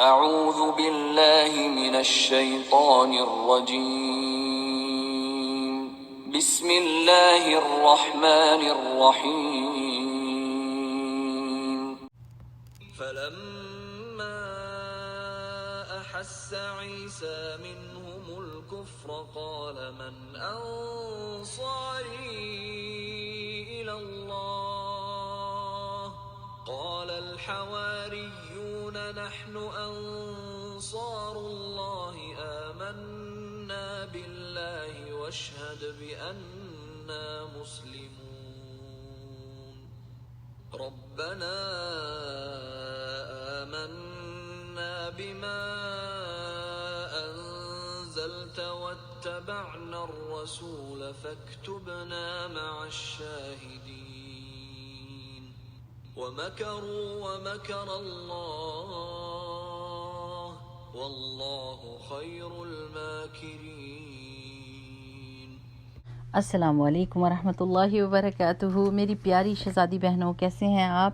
اعوذ باللہ من الشیطان الرجیم بسم اللہ الرحمن الرحیم فلما احس عیسى منهم الكفر قال من انصاری الى اللہ قال الحواریون نحن انصار اللہ آمنا باللہ واشہد بأننا مسلمون ربنا آمنا بما انزلت واتبعنا الرسول فاكتبنا مع الشاہدین ومكروا ومكر الله والله خير الماكرين۔ السلام علیکم ورحمۃ اللہ وبرکاتہ۔ میری پیاری شہزادی بہنوں، کیسے ہیں آپ؟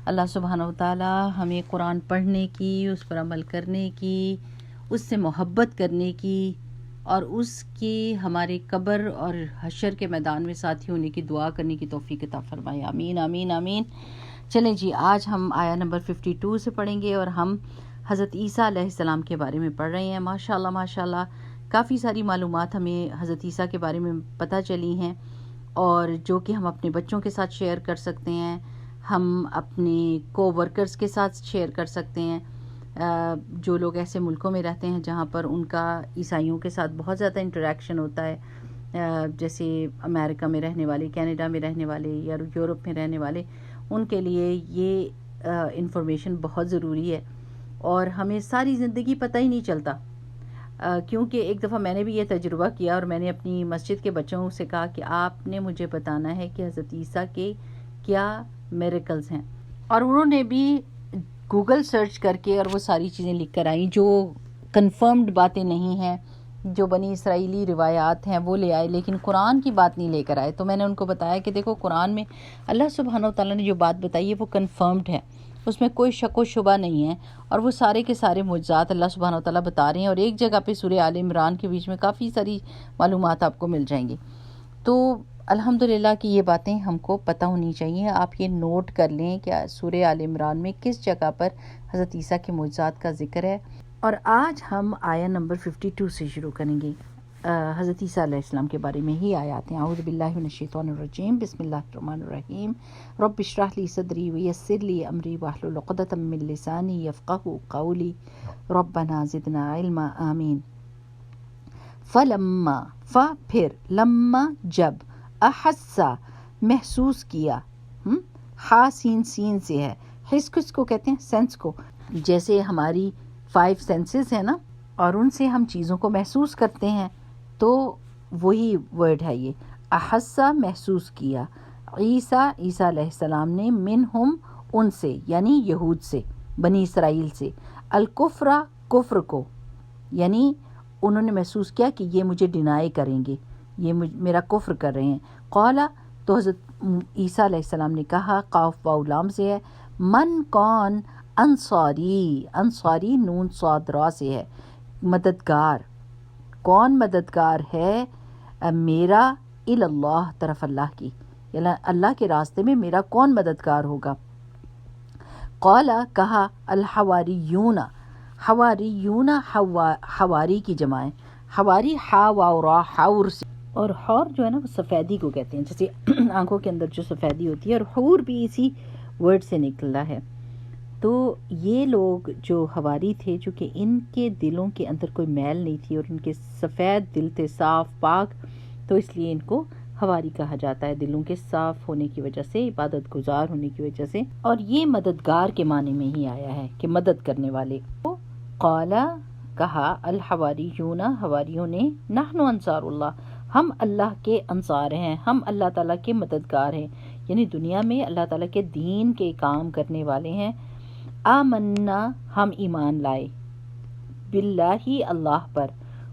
اللہ سبحانہ وتعالی ہمیں قرآن پڑھنے کی، اس پر عمل کرنے کی، اس سے محبت کرنے کی اور اس کی ہمارے قبر اور حشر کے میدان میں ساتھی ہونے کی دعا کرنے کی توفیق عطا فرمائے، آمین آمین آمین۔ چلیں جی، آج ہم آیا نمبر 52 سے پڑھیں گے اور ہم حضرت عیسیٰ علیہ السلام کے بارے میں پڑھ رہے ہیں۔ ماشاءاللہ ماشاءاللہ کافی ساری معلومات ہمیں حضرت عیسیٰ کے بارے میں پتہ چلی ہیں، اور جو کہ ہم اپنے بچوں کے ساتھ شیئر کر سکتے ہیں، ہم اپنے کو ورکرز کے ساتھ شیئر کر سکتے ہیں، جو لوگ ایسے ملکوں میں رہتے ہیں جہاں پر ان کا عیسائیوں کے ساتھ بہت زیادہ انٹریکشن ہوتا ہے، جیسے امریکہ میں رہنے والے، کینیڈا میں رہنے والے یا یورپ میں رہنے والے، ان کے لیے یہ انفارمیشن بہت ضروری ہے۔ اور ہمیں ساری زندگی پتہ ہی نہیں چلتا، کیونکہ ایک دفعہ میں نے بھی یہ تجربہ کیا اور میں نے اپنی مسجد کے بچوں سے کہا کہ آپ نے مجھے بتانا ہے کہ حضرت عیسیٰ کے کیا میریکلز ہیں، اور انہوں نے بھی گوگل سرچ کر کے اور وہ ساری چیزیں لکھ کر آئیں جو کنفرمڈ باتیں نہیں ہیں، جو بنی اسرائیلی روایات ہیں وہ لے آئے، لیکن قرآن کی بات نہیں لے کر آئے۔ تو میں نے ان کو بتایا کہ دیکھو، قرآن میں اللہ سبحانہ وتعالیٰ نے جو بات بتائی ہے وہ کنفرمڈ ہے، اس میں کوئی شک و شبہ نہیں ہے، اور وہ سارے کے سارے معجزات اللہ سبحانہ وتعالیٰ بتا رہے ہیں، اور ایک جگہ پہ سورہ آل عمران کے بیچ میں کافی ساری معلومات آپ کو مل جائیں گی۔ تو الحمدللہ کہ یہ باتیں ہم کو پتہ ہونی چاہیے۔ آپ یہ نوٹ کر لیں کہ سورہ آل عمران میں کس جگہ پر حضرت عیسیٰ کے معجزات کا ذکر ہے، اور آج ہم آیا نمبر 52 سے شروع کریں گے۔ حضرت عیسیٰ علیہ السلام کے بارے میں ہی آیات ہیں۔ اعوذ باللہ من الشیطان الرجیم، بسم اللہ الرحمن الرحیم۔ رب اشرح لی صدری ویسر لی امری واحلل عقدۃ من لسانی یفقہوا قولی ربنا زدنا علما، آمین۔ فلما، پھر، لما جب، احسا محسوس کیا، ہا سین سین سے ہے، حس کس کو کہتے ہیں؟ سینس کو، جیسے ہماری 5 سینسز ہیں نا، اور ان سے ہم چیزوں کو محسوس کرتے ہیں، تو وہی ورڈ ہے یہ، احسا محسوس کیا، عیسیٰ علیہ السلام نے، منہم ان سے، یعنی یہود سے، بنی اسرائیل سے، الکفر کفر کو، یعنی انہوں نے محسوس کیا کہ یہ مجھے ڈینائی کریں گے، یہ میرا کفر کر رہے ہیں۔ قالا، تو حضرت عیسیٰ علیہ السلام نے کہا، قاف واو لام سے ہے، من کون، انصاری، انصاری نون صاد را سے ہے، مددگار، کون مددگار ہے میرا، اللہ طرف اللہ کی، یعنی اللہ کے راستے میں میرا کون مددگار ہوگا۔ قالا، کہا، الحواریون، حواریون حواری کی جمع ہے، حواری ہا واو را حور سے، اور حور جو ہے نا وہ سفیدی کو کہتے ہیں، جیسے آنکھوں کے اندر جو سفیدی ہوتی ہے، اور حور بھی اسی ورڈ سے نکلا ہے۔ تو یہ لوگ جو حواری تھے، جو کہ ان کے دلوں کے اندر کوئی میل نہیں تھی اور ان کے سفید دل تھے، صاف پاک، تو اس لیے ان کو حواری کہا جاتا ہے، دلوں کے صاف ہونے کی وجہ سے، عبادت گزار ہونے کی وجہ سے، اور یہ مددگار کے معنی میں ہی آیا ہے کہ مدد کرنے والے کو۔ قالا، کہا، الحواریون حواریوں نے، نحن انصار اللہ، ہم اللہ کے انصار ہیں، ہم اللہ تعالیٰ کے مددگار ہیں، یعنی دنیا میں اللہ تعالیٰ کے دین کے کام کرنے والے ہیں۔ آمنا، ہم ایمان لائے، باللہ اللہ پر،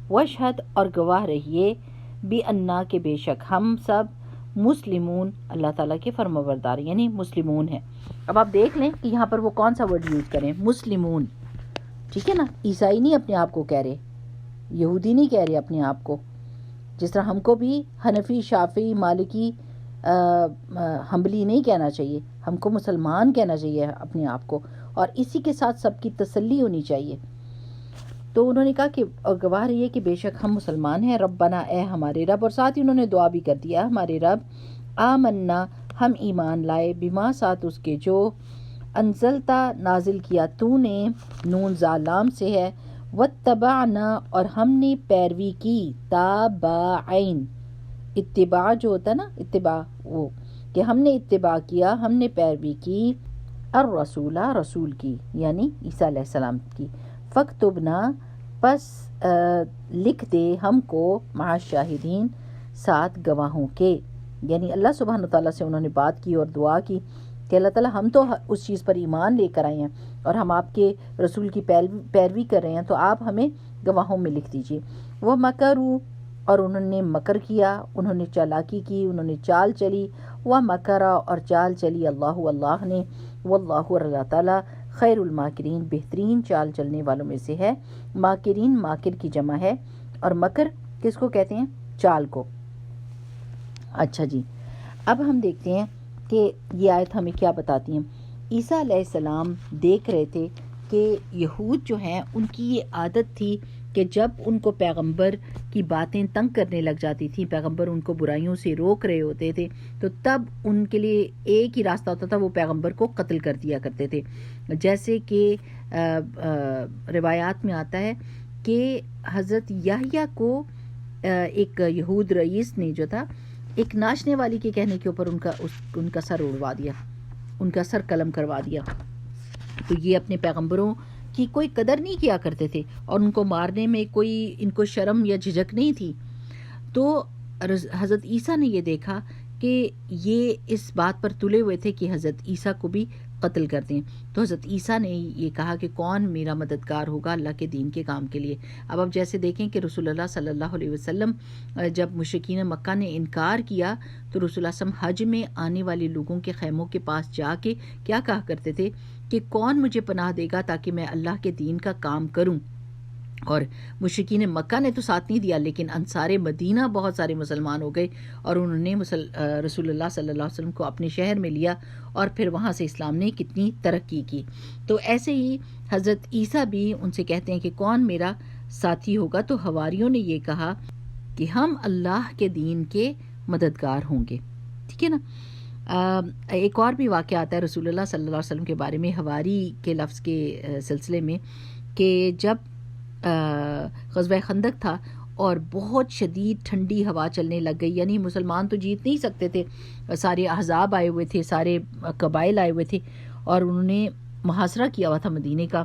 وشہد اور گواہ رہیے، بِأَنَّا کہ بے شک ہم سب، مسلمون اللہ تعالیٰ کے فرمانبردار یعنی مسلمون ہیں۔ اب آپ دیکھ لیں کہ یہاں پر وہ کون سا ورڈ یوز کریں، مسلمون، ٹھیک ہے نا. عیسائی نہیں اپنے آپ کو کہہ رہے, یہودی نہیں کہہ رہے اپنے آپ کو. جس طرح ہم کو بھی حنفی, شافعی, مالکی, حنبلی نہیں کہنا چاہیے, ہم کو مسلمان کہنا چاہیے اپنے آپ کو, اور اسی کے ساتھ سب کی تسلی ہونی چاہیے. تو انہوں نے کہا کہ گواہ رہی ہے کہ بے شک ہم مسلمان ہیں. ربنا, اے ہمارے رب, اور ساتھ ہی انہوں نے دعا بھی کر دیا, ہمارے رب, آمنا, ہم ایمان لائے, بما, ساتھ اس کے جو, انزلتا, نازل کیا تو نے, نون زالام سے ہے, واتبعنا, اور ہم نے پیروی کی, تابعین, اتباع جو ہوتا ہے نا, اتباع وہ کہ ہم نے اتباع کیا, ہم نے پیروی کی, الرسول, رسول کی, یعنی عیسیٰ علیہ السلام کی. فاکتبنا, پس لکھ دے ہم کو, مع الشاہدین, ساتھ گواہوں کے. یعنی اللہ سبحانہ تعالیٰ سے انہوں نے بات کی اور دعا کی کہ اللہ تعالیٰ ہم تو اس چیز پر ایمان لے کر آئے ہیں اور ہم آپ کے رسول کی پیروی کر رہے ہیں, تو آپ ہمیں گواہوں میں لکھ دیجئے. وہ مکروا, اور انہوں نے مکر کیا, انہوں نے چالاکی کی, انہوں نے چال چلی. وہ مکرا, اور چال چلی, اللہ نے, واللہ, اور اللہ تعالیٰ, خیر الماکرین, بہترین چال چلنے والوں میں سے ہے. ماکرین, ماکر کی جمع ہے, اور مکر کس کو کہتے ہیں؟ چال کو. اچھا جی, اب ہم دیکھتے ہیں کہ یہ آیت ہمیں کیا بتاتی ہیں. عیسیٰ علیہ السلام دیکھ رہے تھے کہ یہود جو ہیں ان کی یہ عادت تھی کہ جب ان کو پیغمبر کی باتیں تنگ کرنے لگ جاتی تھیں, پیغمبر ان کو برائیوں سے روک رہے ہوتے تھے, تو تب ان کے لیے ایک ہی راستہ ہوتا تھا, وہ پیغمبر کو قتل کر دیا کرتے تھے. جیسے کہ روایات میں آتا ہے کہ حضرت یحییٰ کو ایک یہود رئیس نے جو تھا, ایک ناچنے والی کے کہنے کے اوپر ان کا سر اڑوا دیا, ان کا سر قلم کروا دیا. تو یہ اپنے پیغمبروں کی کوئی قدر نہیں کیا کرتے تھے, اور ان کو مارنے میں کوئی ان کو شرم یا جھجک نہیں تھی. تو حضرت عیسیٰ نے یہ دیکھا کہ یہ اس بات پر تلے ہوئے تھے کہ حضرت عیسیٰ کو بھی قتل کر دیں. تو حضرت عیسیٰ نے یہ کہا کہ کون میرا مددگار ہوگا اللہ کے دین کے کام کے لیے. اب آپ جیسے دیکھیں کہ رسول اللہ صلی اللہ علیہ وسلم جب مشرکین مکہ نے انکار کیا, تو رسول اللہ صلی اللہ علیہ وسلم حج میں آنے والے لوگوں کے خیموں کے پاس جا کے کیا کہا کرتے تھے کہ کون مجھے پناہ دے گا تاکہ میں اللہ کے دین کا کام کروں. اور مشرکین مکہ نے تو ساتھ نہیں دیا, لیکن انصار مدینہ بہت سارے مسلمان ہو گئے, اور انہوں نے رسول اللہ صلی اللہ علیہ وسلم کو اپنے شہر میں لیا, اور پھر وہاں سے اسلام نے کتنی ترقی کی. تو ایسے ہی حضرت عیسیٰ بھی ان سے کہتے ہیں کہ کون میرا ساتھی ہوگا. تو حواریوں نے یہ کہا کہ ہم اللہ کے دین کے مددگار ہوں گے. ٹھیک ہے نا. ایک اور بھی واقعہ آتا ہے رسول اللہ صلی اللہ علیہ وسلم کے بارے میں, حواری کے لفظ کے سلسلے میں, کہ جب غزوہ خندق تھا اور بہت شدید ٹھنڈی ہوا چلنے لگ گئی, یعنی مسلمان تو جیت نہیں سکتے تھے, سارے احزاب آئے ہوئے تھے, سارے قبائل آئے ہوئے تھے, اور انہوں نے محاصرہ کیا ہوا تھا مدینے کا,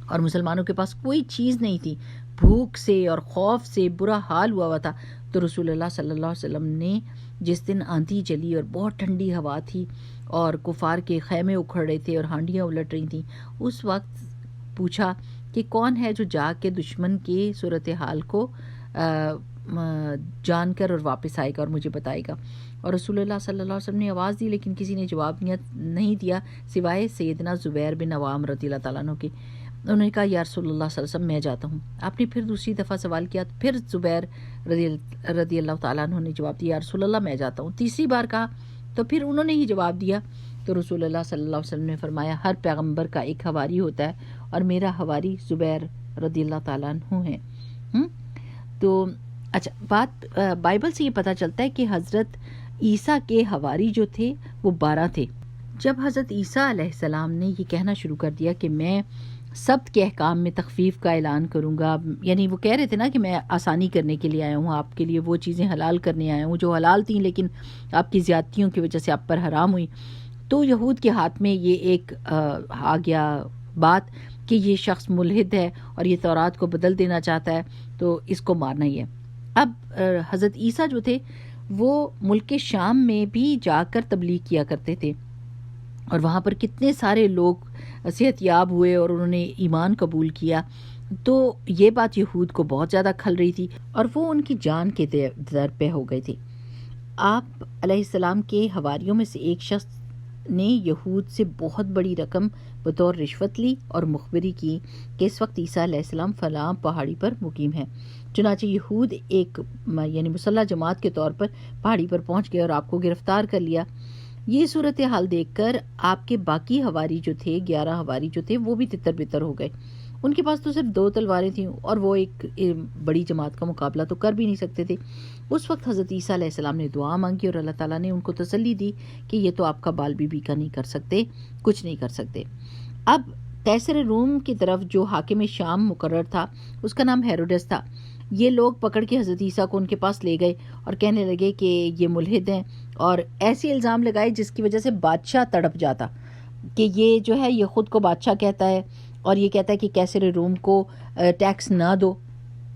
اور مسلمانوں کے پاس کوئی چیز نہیں تھی, بھوک سے اور خوف سے برا حال ہوا تھا. تو رسول اللہ صلی اللہ علیہ وسلم نے جس دن آندھی چلی اور بہت ٹھنڈی ہوا تھی اور کفار کے خیمے اکھڑ رہے تھے اور ہانڈیاں الٹ رہی تھیں, اس وقت پوچھا کہ کون ہے جو جا کے دشمن کی صورتحال کو جان کر اور واپس آئے گا اور مجھے بتائے گا. اور رسول اللہ صلی اللہ علیہ وسلم نے آواز دی, لیکن کسی نے جواب نہیں دیا سوائے سیدنا زبیر بن عوام رضی اللہ تعالیٰ عنہ کے. انہوں نے کہا یا رسول اللہ صلی اللہ علیہ وسلم میں جاتا ہوں. آپ نے پھر دوسری دفعہ سوال کیا, پھر زبیر رضی اللہ تعالیٰ عنہ نے جواب دیا یا رسول اللہ میں جاتا ہوں. تیسری بار کہا تو پھر انہوں نے ہی جواب دیا. تو رسول اللہ صلی اللہ علیہ وسلم نے فرمایا ہر پیغمبر کا ایک حواری ہوتا ہے, اور میرا حواری زبیر رضی اللہ تعالیٰ عنہ ہیں. تو اچھا بات بائبل سے یہ پتہ چلتا ہے کہ حضرت عیسیٰ کے حواری جو تھے وہ 12 تھے. جب حضرت عیسیٰ علیہ السلام نے یہ کہنا شروع کر دیا کہ میں سبت کے احکام میں تخفیف کا اعلان کروں گا, یعنی وہ کہہ رہے تھے نا کہ میں آسانی کرنے کے لیے آیا ہوں, آپ کے لیے وہ چیزیں حلال کرنے آیا ہوں جو حلال تھیں لیکن آپ کی زیادتیوں کی وجہ سے آپ پر حرام ہوئی. تو یہود کے ہاتھ میں یہ ایک آ گیا بات کہ یہ شخص ملحد ہے اور یہ تورات کو بدل دینا چاہتا ہے, تو اس کو مارنا ہی ہے. اب حضرت عیسیٰ جو تھے وہ ملک شام میں بھی جا کر تبلیغ کیا کرتے تھے, اور وہاں پر کتنے سارے لوگ صحت یاب ہوئے اور انہوں نے ایمان قبول کیا. تو یہ بات یہود کو بہت زیادہ کھل رہی تھی اور وہ ان کی جان کے در پہ ہو گئے تھے. آپ علیہ السلام کے حواریوں میں سے ایک شخص نے یہود سے بہت بڑی رقم بطور رشوت لی اور مخبری کی کہ اس وقت عیسیٰ علیہ السلام فلاں پہاڑی پر مقیم ہیں۔ چنانچہ یہود ایک یعنی مسلح جماعت کے طور پر پہاڑی پر پہنچ گئے اور آپ کو گرفتار کر لیا۔ یہ صورتحال دیکھ کر آپ کے باقی حواری جو تھے 11 حواری جو تھے وہ بھی تتر بتر ہو گئے۔ ان کے پاس تو صرف 2 تلواریں تھیں اور وہ ایک بڑی جماعت کا مقابلہ تو کر بھی نہیں سکتے تھے۔ اس وقت حضرت عیسیٰ علیہ السلام نے دعا مانگی اور اللہ تعالیٰ نے ان کو تسلی دی کہ یہ تو آپ کا بال بی کا نہیں کر سکتے، کچھ نہیں کر سکتے۔ اب قیصر روم کی طرف جو حاکم شام مقرر تھا اس کا نام ہیروڈس تھا۔ یہ لوگ پکڑ کے حضرت عیسیٰ کو ان کے پاس لے گئے اور کہنے لگے کہ یہ ملحد ہیں، اور ایسی الزام لگائے جس کی وجہ سے بادشاہ تڑپ جاتا کہ یہ جو ہے یہ خود کو بادشاہ کہتا ہے اور یہ کہتا ہے کہ قیصر روم کو ٹیکس نہ دو۔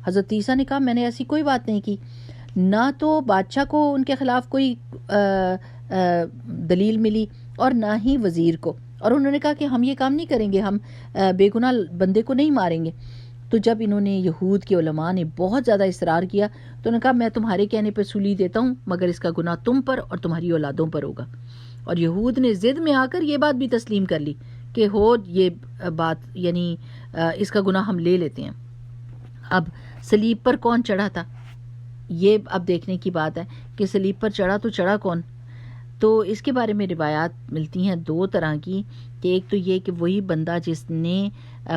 حضرت عیسیٰ نے کہا میں نے ایسی کوئی بات نہیں کی، نہ تو بادشاہ کو ان کے خلاف کوئی دلیل ملی اور نہ ہی وزیر کو، اور انہوں نے کہا کہ ہم یہ کام نہیں کریں گے، ہم بے گناہ بندے کو نہیں ماریں گے۔ تو جب انہوں نے یہود کے علماء نے بہت زیادہ اصرار کیا تو انہوں نے کہا میں تمہارے کہنے پہ سولی دیتا ہوں مگر اس کا گناہ تم پر اور تمہاری اولادوں پر ہوگا۔ اور یہود نے ضد میں آ کر یہ بات بھی تسلیم کر لی کہ ہو یہ بات یعنی اس کا گناہ ہم لے لیتے ہیں۔ اب صلیب پر کون چڑھا تھا یہ اب دیکھنے کی بات ہے کہ صلیب پر چڑھا تو چڑھا کون۔ تو اس کے بارے میں روایات ملتی ہیں 2 طرح کی، کہ ایک تو یہ کہ وہی بندہ جس نے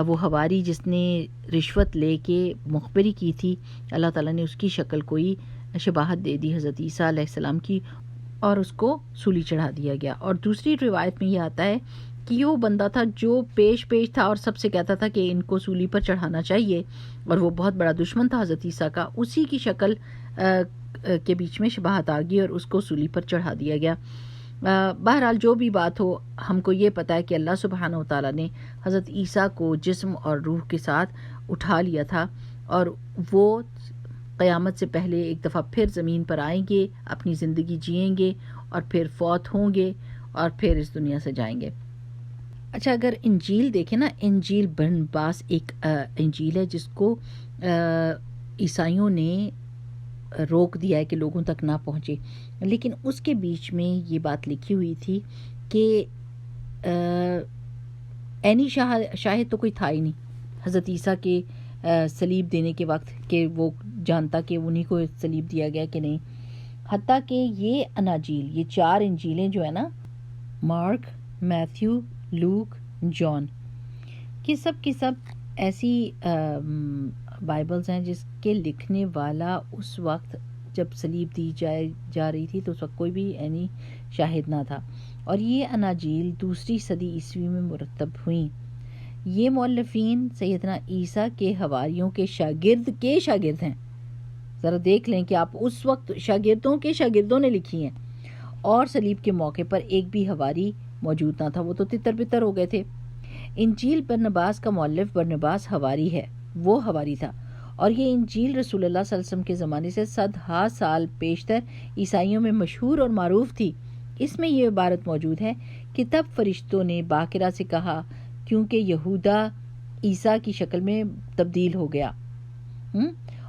وہ حواری جس نے رشوت لے کے مخبری کی تھی، اللہ تعالیٰ نے اس کی شکل کوئی شباہت دے دی حضرت عیسیٰ علیہ السلام کی اور اس کو سولی چڑھا دیا گیا۔ اور دوسری روایت میں یہ آتا ہے کہ وہ بندہ تھا جو پیش تھا اور سب سے کہتا تھا کہ ان کو سولی پر چڑھانا چاہیے، اور وہ بہت بڑا دشمن تھا حضرت عیسیٰ کا، اسی کی شکل کے بیچ میں شباہت آ گئی اور اس کو سولی پر چڑھا دیا گیا۔ بہرحال جو بھی بات ہو، ہم کو یہ پتہ ہے کہ اللہ سبحانہ وتعالیٰ نے حضرت عیسیٰ کو جسم اور روح کے ساتھ اٹھا لیا تھا، اور وہ قیامت سے پہلے ایک دفعہ پھر زمین پر آئیں گے، اپنی زندگی جئیں گے اور پھر فوت ہوں گے اور پھر اس دنیا سے جائیں گے۔ اچھا، اگر انجیل دیکھیں نا، انجیل برنباس ایک انجیل ہے جس کو عیسائیوں نے روک دیا ہے کہ لوگوں تک نہ پہنچے، لیکن اس کے بیچ میں یہ بات لکھی ہوئی تھی کہ عینی شاہد تو کوئی تھا ہی نہیں حضرت عیسیٰ کے صلیب دینے کے وقت کہ وہ جانتا کہ انہی کو صلیب دیا گیا کہ نہیں۔ حتیٰ کہ یہ اناجیل، یہ 4 انجیلیں جو ہے نا، مارک، میتھیو، لوک، جان، یہ سب کی سب ایسی بائبلز ہیں جس کے لکھنے والا اس وقت جب صلیب دی جا رہی تھی تو اس وقت کوئی بھی عینی شاہد نہ تھا، اور یہ اناجیل 2 صدی عیسوی میں مرتب ہوئیں۔ یہ مؤلفین سیدنا عیسیٰ کے حواریوں کے شاگرد ہیں۔ ذرا دیکھ لیں کہ آپ اس وقت شاگردوں نے لکھی ہیں، اور صلیب کے موقع پر ایک بھی حواری موجود نہ تھا، وہ تو تتر بتر ہو گئے تھے۔ انجیل برنباس کا مؤلف برنباس حواری ہے، وہ حواری تھا، اور یہ انجیل رسول اللہ صلی اللہ علیہ وسلم کے زمانے سے 100 سال پیشتر عیسائیوں میں مشہور اور معروف تھی۔ اس میں یہ عبارت موجود ہے کہ تب فرشتوں نے باقرہ سے کہا کیونکہ یہودا عیسیٰ کی شکل میں تبدیل ہو گیا،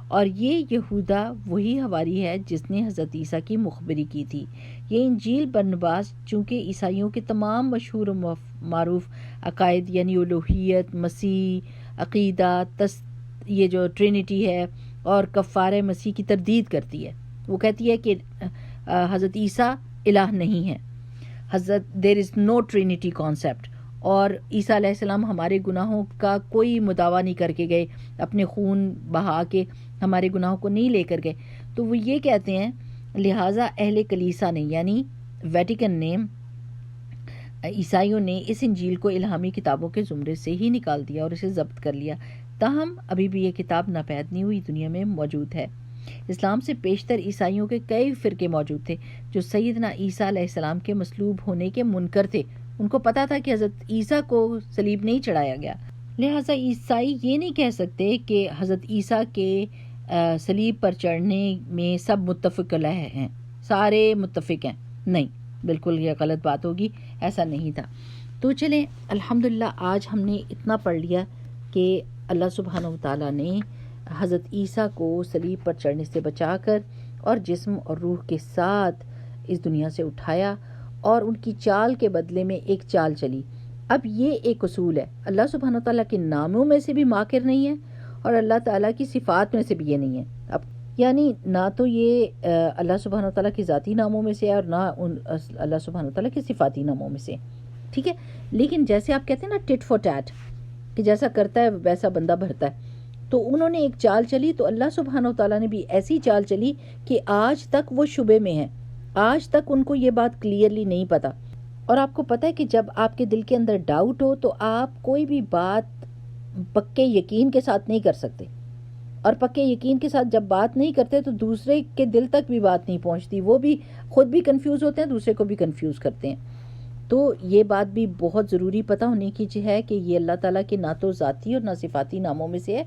اور یہ یہودا وہی حواری ہے جس نے حضرت عیسیٰ کی مخبری کی تھی۔ یہ انجیل برنباس چونکہ عیسائیوں کے تمام مشہور و معروف عقائد یعنی الوہیت، مسیح عقیدہ، یہ جو ٹرینٹی ہے اور کفارہ مسیح کی تردید کرتی ہے، وہ کہتی ہے کہ حضرت عیسیٰ الہ نہیں ہے، دیر از نو ٹرینٹی کانسیپٹ، اور عیسیٰ علیہ السلام ہمارے گناہوں کا کوئی مداوع نہیں کر کے گئے، اپنے خون بہا کے ہمارے گناہوں کو نہیں لے کر گئے۔ تو وہ یہ کہتے ہیں لہٰذا اہل کلیسا نے یعنی ویٹیکن نے، عیسائیوں نے اس انجیل کو الہامی کتابوں کے زمرے سے ہی نکال دیا اور اسے ضبط کر لیا، تاہم ابھی بھی یہ کتاب ناپید نہیں ہوئی دنیا میں موجود ہے۔ اسلام سے پیشتر عیسائیوں کے کئی فرقے موجود تھے جو سیدنا عیسیٰ علیہ السلام کے مصلوب ہونے کے منکر تھے، ان کو پتا تھا کہ حضرت عیسیٰ کو صلیب نہیں چڑھایا گیا، لہٰذا عیسائی یہ نہیں کہہ سکتے کہ حضرت عیسیٰ کے صلیب پر چڑھنے میں سب متفق علیہ ہیں، سارے متفق ہیں، نہیں، بالکل یہ غلط بات ہوگی، ایسا نہیں تھا۔ تو چلیں الحمدللہ آج ہم نے اتنا پڑھ لیا کہ اللہ سبحانہ وتعالیٰ نے حضرت عیسیٰ کو صلیب پر چڑھنے سے بچا کر اور جسم اور روح کے ساتھ اس دنیا سے اٹھایا، اور ان کی چال کے بدلے میں ایک چال چلی اب یہ ایک اصول ہے، اللہ سبحانہ تعالیٰ کے ناموں میں سے بھی ماکر نہیں ہے اور اللہ تعالیٰ کی صفات میں سے بھی یہ نہیں ہے. اب یعنی نہ تو یہ اللہ سبحانہ تعالیٰ کے ذاتی ناموں میں سے ہے اور نہ اللہ سبحانہ تعالیٰ کے صفاتی ناموں میں سے، ٹھیک ہے. لیکن جیسے آپ کہتے ہیں نا ٹٹ فور ٹیٹ، کہ جیسا کرتا ہے ویسا بندہ بھرتا ہے، تو انہوں نے ایک چال چلی، تو اللہ سبحانہ تعالیٰ نے بھی ایسی چال چلی کہ آج تک وہ شبے میں ہیں، آج تک ان کو یہ بات کلیئرلی نہیں پتا. اور آپ کو پتہ ہے کہ جب آپ کے دل کے اندر ڈاؤٹ ہو تو آپ کوئی بھی بات پکے یقین کے ساتھ نہیں کر سکتے، اور پکے یقین کے ساتھ جب بات نہیں کرتے تو دوسرے کے دل تک بھی بات نہیں پہنچتی، وہ بھی خود بھی کنفیوز ہوتے ہیں، دوسرے کو بھی کنفیوز کرتے ہیں. تو یہ بات بھی بہت ضروری پتہ ہونے کی ہے کہ یہ اللہ تعالیٰ کے نہ تو ذاتی اور نہ صفاتی ناموں میں سے ہے.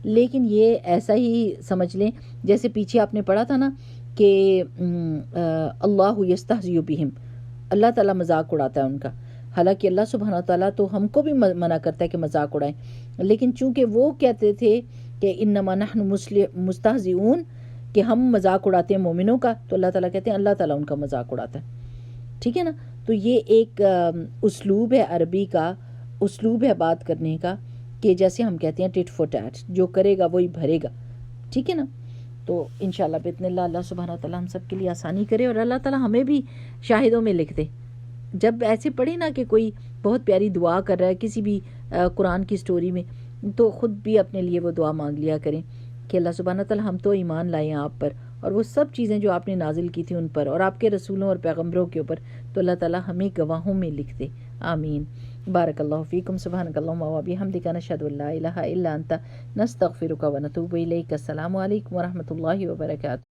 لیکن یہ ایسا ہی سمجھ لیں جیسے پیچھے آپ نے پڑھا تھا نا کہ اللہ یستہزئ بہم، اللہ تعالیٰ مذاق اڑاتا ہے ان کا. حالانکہ اللہ سبحانہ تعالیٰ تو ہم کو بھی منع کرتا ہے کہ مذاق اڑائیں، لیکن چونکہ وہ کہتے تھے کہ انما نحن مستہزئون، کہ ہم مذاق اڑاتے ہیں مومنوں کا، تو اللہ تعالیٰ کہتے ہیں اللہ تعالیٰ ان کا مذاق اڑاتا ہے. ٹھیک ہے نا. تو یہ ایک اسلوب ہے عربی کا، اسلوب ہے بات کرنے کا، کہ جیسے ہم کہتے ہیں ٹٹ فور ٹیٹ، جو کرے گا وہی بھرے گا. ٹھیک ہے نا. تو انشاءاللہ باذن اللہ اللہ سبحانہ تعالیٰ ہم سب کے لیے آسانی کرے، اور اللہ تعالیٰ ہمیں بھی شاہدوں میں لکھ دے. جب ایسے پڑھے نا کہ کوئی بہت پیاری دعا کر رہا ہے کسی بھی قرآن کی سٹوری میں، تو خود بھی اپنے لیے وہ دعا مانگ لیا کریں کہ اللہ سبحانہ تعالیٰ ہم تو ایمان لائے ہیں آپ پر، اور وہ سب چیزیں جو آپ نے نازل کی تھی ان پر اور آپ کے رسولوں اور پیغمبروں کے اوپر، تو اللہ تعالیٰ ہمیں گواہوں میں لکھ دے. آمین. بارک اللہ فیکم. سبحانک اللہم و بحمدک، نشہد ان لا الہ الا انت، نستغفرک و نتوب الیک. السلام علیکم ورحمۃ اللہ وبرکاتہ.